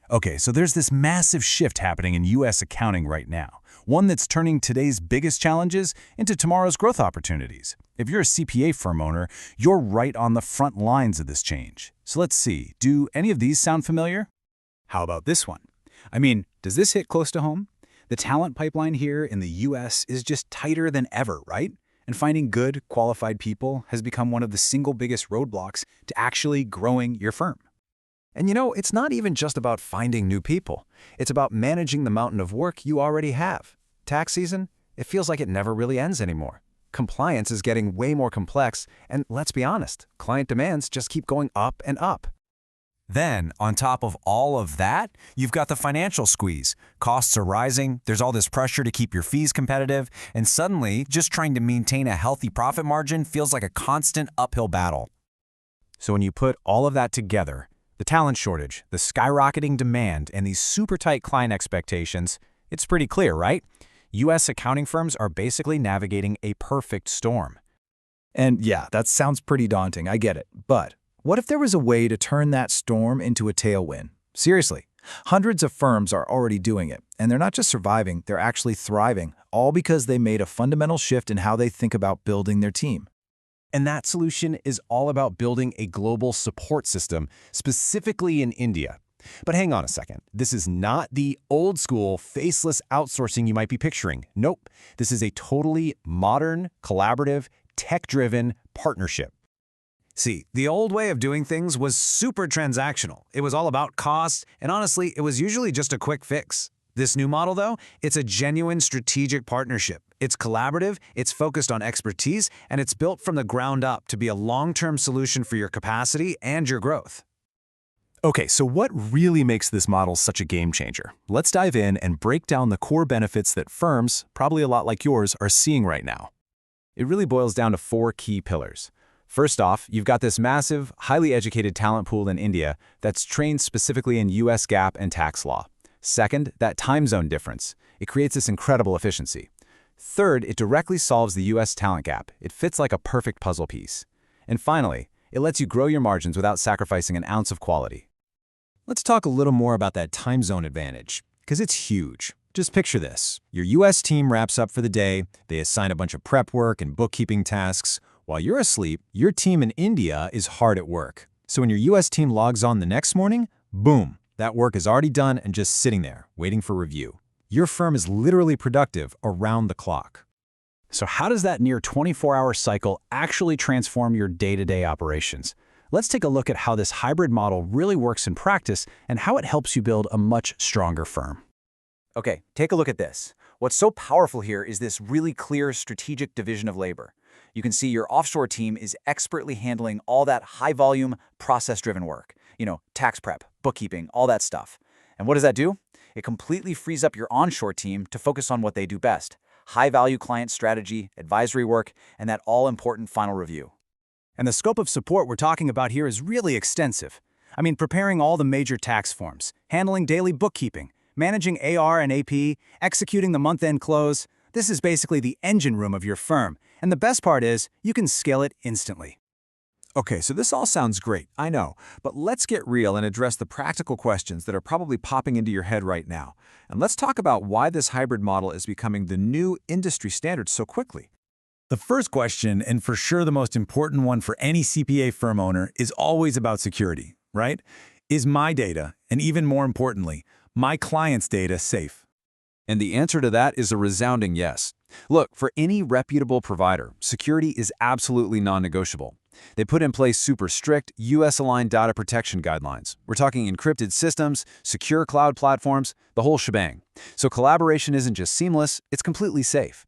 Okay, so there's this massive shift happening in U.S. accounting right now, one that's turning today's biggest challenges into tomorrow's growth opportunities. If you're a CPA firm owner, you're right on the front lines of this change. So let's see, do any of these sound familiar? How about this one? I mean, does this hit close to home? The talent pipeline here in the U.S. is just tighter than ever, right? And finding good, qualified people has become one of the single biggest roadblocks to actually growing your firm. And it's not even just about finding new people. It's about managing the mountain of work you already have. Tax season, it feels like it never really ends anymore. Compliance is getting way more complex, and let's be honest, client demands just keep going up and up. Then, on top of all of that, you've got the financial squeeze. Costs are rising, there's all this pressure to keep your fees competitive, and suddenly, just trying to maintain a healthy profit margin feels like a constant uphill battle. So when you put all of that together, the talent shortage, the skyrocketing demand, and these super tight client expectations, it's pretty clear, right? U.S. accounting firms are basically navigating a perfect storm. And yeah, that sounds pretty daunting, I get it. But what if there was a way to turn that storm into a tailwind? Seriously, hundreds of firms are already doing it, and they're not just surviving, they're actually thriving, all because they made a fundamental shift in how they think about building their team. And that solution is all about building a global support system, specifically in India. But hang on a second. This is not the old-school, faceless outsourcing you might be picturing. Nope. This is a totally modern, collaborative, tech-driven partnership. See, the old way of doing things was super transactional. It was all about cost, and honestly, it was usually just a quick fix. This new model, though, it's a genuine strategic partnership. It's collaborative, it's focused on expertise, and it's built from the ground up to be a long-term solution for your capacity and your growth. Okay, so what really makes this model such a game changer? Let's dive in and break down the core benefits that firms, probably a lot like yours, are seeing right now. It really boils down to 4 key pillars. First off, you've got this massive, highly educated talent pool in India that's trained specifically in US GAAP and tax law. Second, that time zone difference. It creates this incredible efficiency. Third, it directly solves the US talent gap. It fits like a perfect puzzle piece. And finally, it lets you grow your margins without sacrificing an ounce of quality. Let's talk a little more about that time zone advantage, because it's huge. Just picture this. Your US team wraps up for the day, they assign a bunch of prep work and bookkeeping tasks. While you're asleep, your team in India is hard at work. So when your US team logs on the next morning, boom, that work is already done and just sitting there, waiting for review. Your firm is literally productive around the clock. So how does that near 24-hour cycle actually transform your day-to-day operations? Let's take a look at how this hybrid model really works in practice and how it helps you build a much stronger firm. Okay, take a look at this. What's so powerful here is this really clear strategic division of labor. You can see your offshore team is expertly handling all that high-volume, process-driven work. Tax prep, bookkeeping, all that stuff. And what does that do? It completely frees up your onshore team to focus on what they do best: high-value client strategy, advisory work, and that all-important final review. And the scope of support we're talking about here is really extensive. I mean, preparing all the major tax forms, handling daily bookkeeping, managing AR and AP, executing the month-end close. This is basically the engine room of your firm. And the best part is, you can scale it instantly. Okay, so this all sounds great, I know, but let's get real and address the practical questions that are probably popping into your head right now. And let's talk about why this hybrid model is becoming the new industry standard so quickly. The first question, and for sure the most important one for any CPA firm owner, is always about security, right? Is my data, and even more importantly, my client's data, safe? And the answer to that is a resounding yes. Look, for any reputable provider, security is absolutely non-negotiable. They put in place super strict, US-aligned data protection guidelines. We're talking encrypted systems, secure cloud platforms, the whole shebang. So collaboration isn't just seamless, it's completely safe.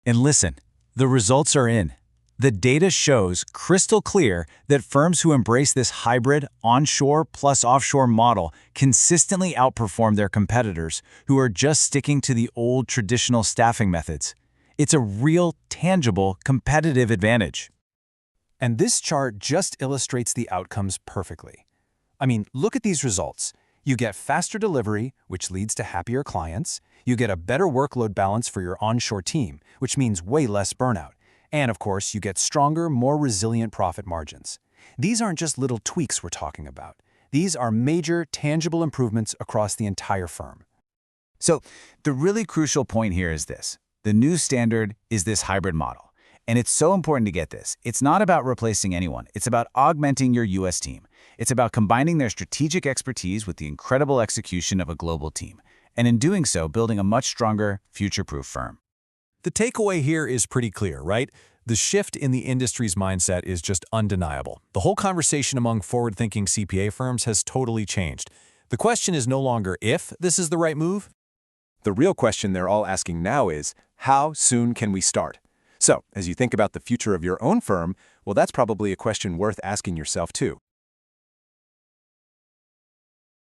And listen, the results are in. The data shows crystal clear that firms who embrace this hybrid onshore plus offshore model consistently outperform their competitors who are just sticking to the old traditional staffing methods. It's a real, tangible, competitive advantage. And this chart just illustrates the outcomes perfectly. I mean, look at these results. You get faster delivery, which leads to happier clients. You get a better workload balance for your onshore team, which means way less burnout. And of course, you get stronger, more resilient profit margins. These aren't just little tweaks we're talking about. These are major, tangible improvements across the entire firm. So the really crucial point here is this. The new standard is this hybrid model. And it's so important to get this. It's not about replacing anyone. It's about augmenting your U.S. team. It's about combining their strategic expertise with the incredible execution of a global team. And in doing so, building a much stronger, future-proof firm. The takeaway here is pretty clear, right? The shift in the industry's mindset is just undeniable. The whole conversation among forward-thinking CPA firms has totally changed. The question is no longer if this is the right move. The real question they're all asking now is, how soon can we start? So, as you think about the future of your own firm, well, that's probably a question worth asking yourself too.